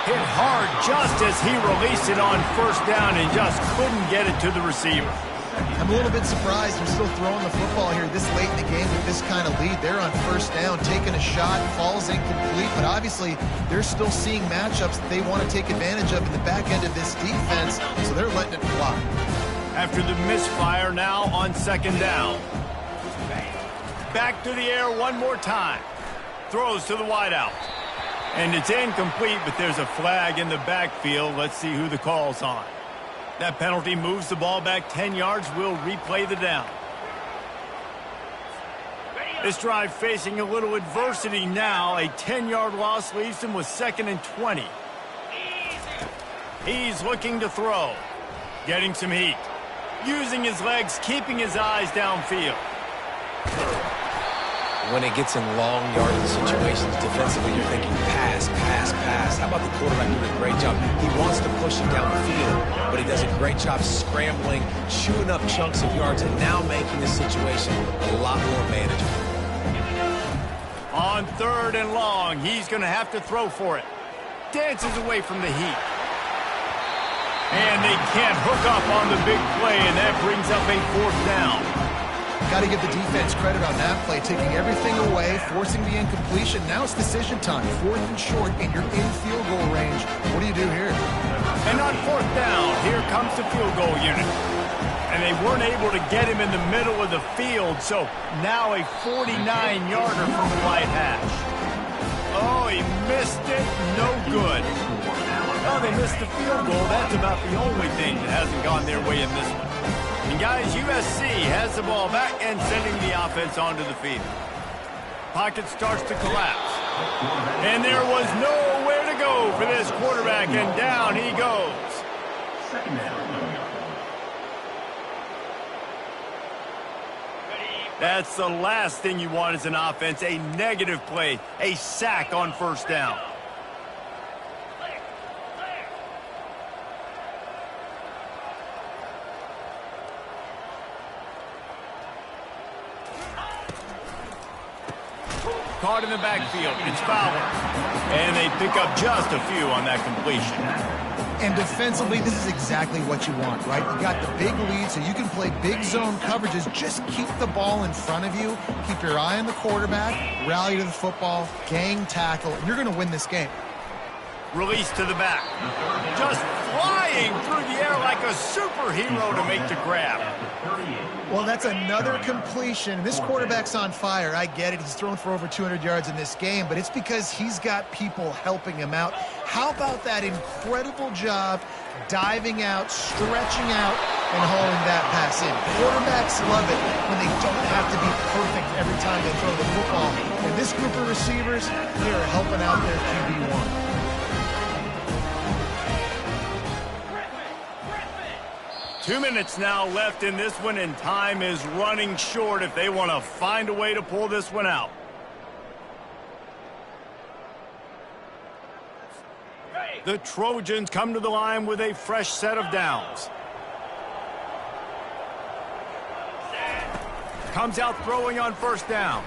Hit hard just as he released it on first down and just couldn't get it to the receiver. I'm a little bit surprised they're still throwing the football here this late in the game with this kind of lead. They're on first down, taking a shot, falls incomplete, but obviously they're still seeing matchups that they want to take advantage of in the back end of this defense, so they're letting it fly. After the misfire, now on 2nd down. Back to the air one more time. Throws to the wideout. And it's incomplete, but there's a flag in the backfield. Let's see who the call's on. That penalty moves the ball back 10 yards. We'll replay the down. This drive facing a little adversity now. A 10-yard loss leaves him with 2nd and 20. He's looking to throw. Getting some heat. Using his legs, keeping his eyes downfield. When it gets in long yardage situations defensively, you're thinking pass, pass, pass. How about the quarterback doing a great job? He wants to push it down the field, but he does a great job scrambling, chewing up chunks of yards, and now making the situation a lot more manageable. On 3rd and long, he's going to have to throw for it. Dances away from the heat. And they can't hook up on the big play, and that brings up a 4th down. Got to give the defense credit on that play, taking everything away, forcing the incompletion. Now it's decision time. 4th and short, and you're in field goal range. What do you do here? And on 4th down, here comes the field goal unit. And they weren't able to get him in the middle of the field, so now a 49-yarder from the right hash. Oh, he missed it. No good. Oh, they missed the field goal. That's about the only thing that hasn't gone their way in this one. And guys, USC has the ball back and sending the offense onto the field. Pocket starts to collapse. And there was nowhere to go for this quarterback, and down he goes. That's the last thing you want as an offense, a negative play, a sack on first down. Caught in the backfield. It's Fowler. And they pick up just a few on that completion. And defensively, this is exactly what you want, right? You got the big lead, so you can play big zone coverages. Just keep the ball in front of you. Keep your eye on the quarterback. Rally to the football. Gang tackle. And you're going to win this game. Release to the back. Just flying through the air like a superhero to make the grab. Well, that's another completion. This quarterback's on fire. I get it. He's thrown for over 200 yards in this game, but it's because he's got people helping him out. How about that incredible job diving out, stretching out, and hauling that pass in? Quarterbacks love it when they don't have to be perfect every time they throw the football. And this group of receivers, they're helping out their QB1. 2 minutes now left in this one, and time is running short if they want to find a way to pull this one out. The Trojans come to the line with a fresh set of downs. comes out throwing on first down.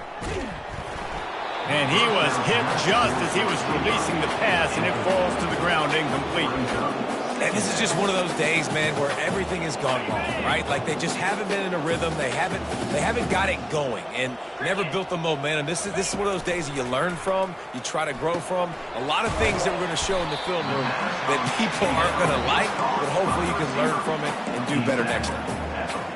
And he was hit just as he was releasing the pass, and it falls to the ground incomplete. And this is just one of those days, man, where everything has gone wrong, right? Like they just haven't been in a rhythm. They haven't got it going and never built the momentum. This is one of those days that you learn from, you try to grow from. A lot of things that we're going to show in the film room that people aren't going to like, but hopefully you can learn from it and do better next time.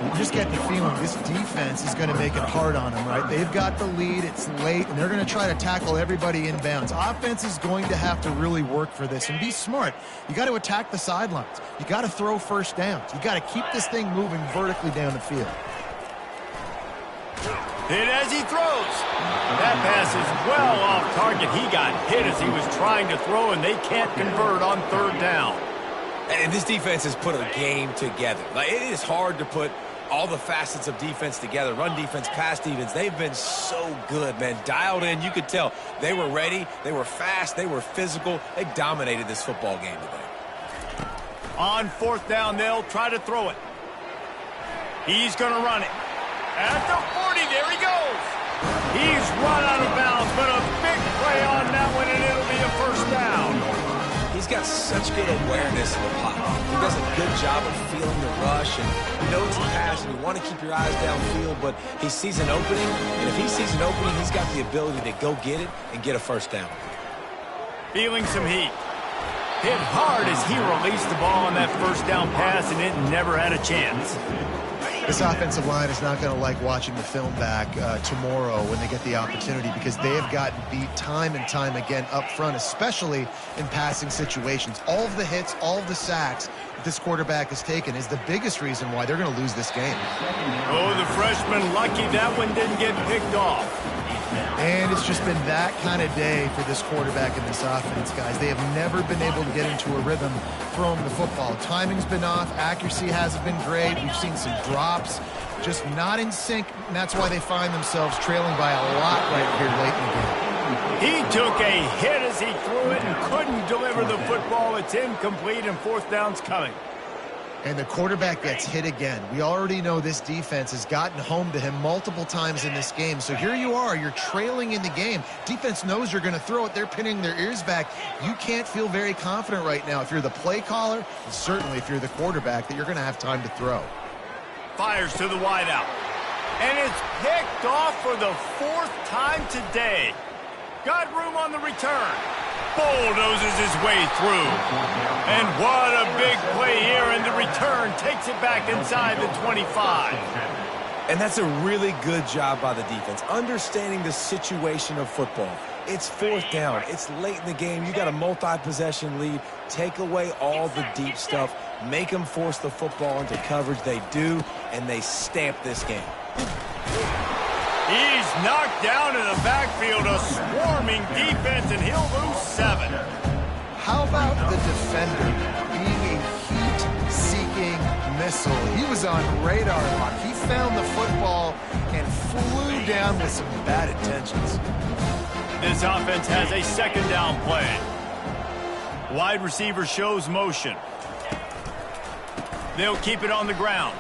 You just get the feeling this defense is going to make it hard on them, right? They've got the lead, it's late, and they're going to try to tackle everybody inbounds. Offense is going to have to really work for this and be smart. You got to attack the sidelines. You got to throw first downs. You got to keep this thing moving vertically down the field. Hit as he throws. That pass is well off target. He got hit as he was trying to throw, and they can't convert on third down. And this defense has put a game together. Like, it is hard to put all the facets of defense together. Run defense, pass defense. They've been so good, man. Dialed in. You could tell they were ready. They were fast. They were physical. They dominated this football game today. On fourth down, they'll try to throw it. He's going to run it. At the 40, there he goes. He's run out of bounds, but a big play on that one, and it'll be a first down. He's got such good awareness of the pocket. He does a good job of feeling the rush, and he knows the pass, and you want to keep your eyes downfield, but he sees an opening, and if he sees an opening, he's got the ability to go get it and get a first down. Feeling some heat. Hit hard as he released the ball on that first down pass, and it never had a chance. This offensive line is not going to like watching the film back tomorrow when they get the opportunity, because they have gotten beat time and time again up front, especially in passing situations. All of the hits, all of the sacks that this quarterback has taken is the biggest reason why they're going to lose this game. Oh, the freshman lucky that one didn't get picked off. And it's just been that kind of day for this quarterback and this offense, guys. They have never been able to get into a rhythm throwing the football. Timing's been off. Accuracy hasn't been great. We've seen some drops, just not in sync, and that's why they find themselves trailing by a lot right here late in the game. He took a hit as he threw it and couldn't deliver the football. It's incomplete, and fourth down's coming. And the quarterback gets hit again. We already know this defense has gotten home to him multiple times in this game. So here you are, you're trailing in the game. Defense knows you're going to throw it. They're pinning their ears back. You can't feel very confident right now if you're the play caller, and certainly if you're the quarterback, that you're going to have time to throw. Fires to the wideout. And it's picked off for the fourth time today. Got room on the return. Bulldozes his way through. And what a big play here, and the return takes it back inside the 25. And that's a really good job by the defense, understanding the situation of football. It's fourth down. It's late in the game. You got a multi-possession lead. Take away all the deep stuff. Make them force the football into coverage. They do, and they stamp this game. He's knocked down in the backfield, a swarming defense, and he'll lose 7. How about the defender being a heat-seeking missile? He was on radar lock. He found the football and flew down with some bad intentions. This offense has a second down play. Wide receiver shows motion. They'll keep it on the ground.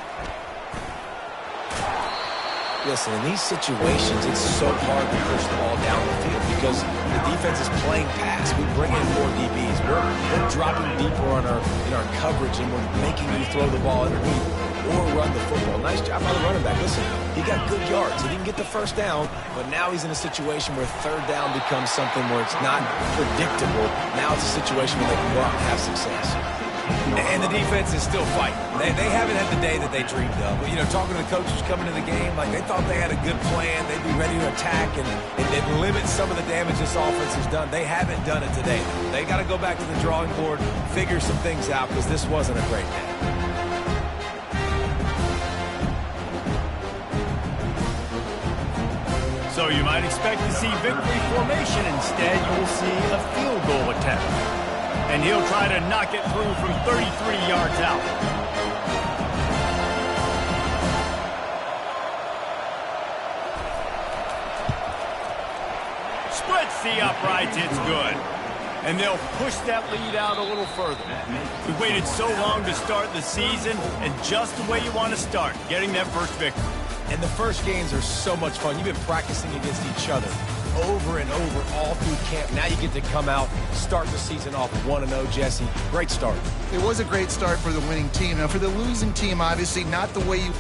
Listen, in these situations, it's so hard to push the ball down the field because the defense is playing pass. We bring in more DBs. We're dropping deeper in our coverage, and we're making you throw the ball underneath or run the football. Nice job by the running back. Listen, he got good yards. He didn't get the first down, but now he's in a situation where third down becomes something where it's not predictable. Now it's a situation where they can go out and have success. And the defense is still fighting. They haven't had the day that they dreamed of. But, you know, talking to the coaches coming to the game, like they thought they had a good plan. They'd be ready to attack and limit some of the damage this offense has done. They haven't done it today. They got to go back to the drawing board, figure some things out, because this wasn't a great day. So you might expect to see victory formation. Instead, you will see a field goal attempt. And he'll try to knock it through from 33 yards out. Splits the uprights, it's good. And they'll push that lead out a little further. We waited so long to start the season, and just the way you want to start, getting that first victory. And the first games are so much fun. You've been practicing against each other over and over all through camp. Now you get to come out, start the season off 1-0, Jesse. Great start. It was a great start for the winning team. Now, for the losing team, obviously, not the way you...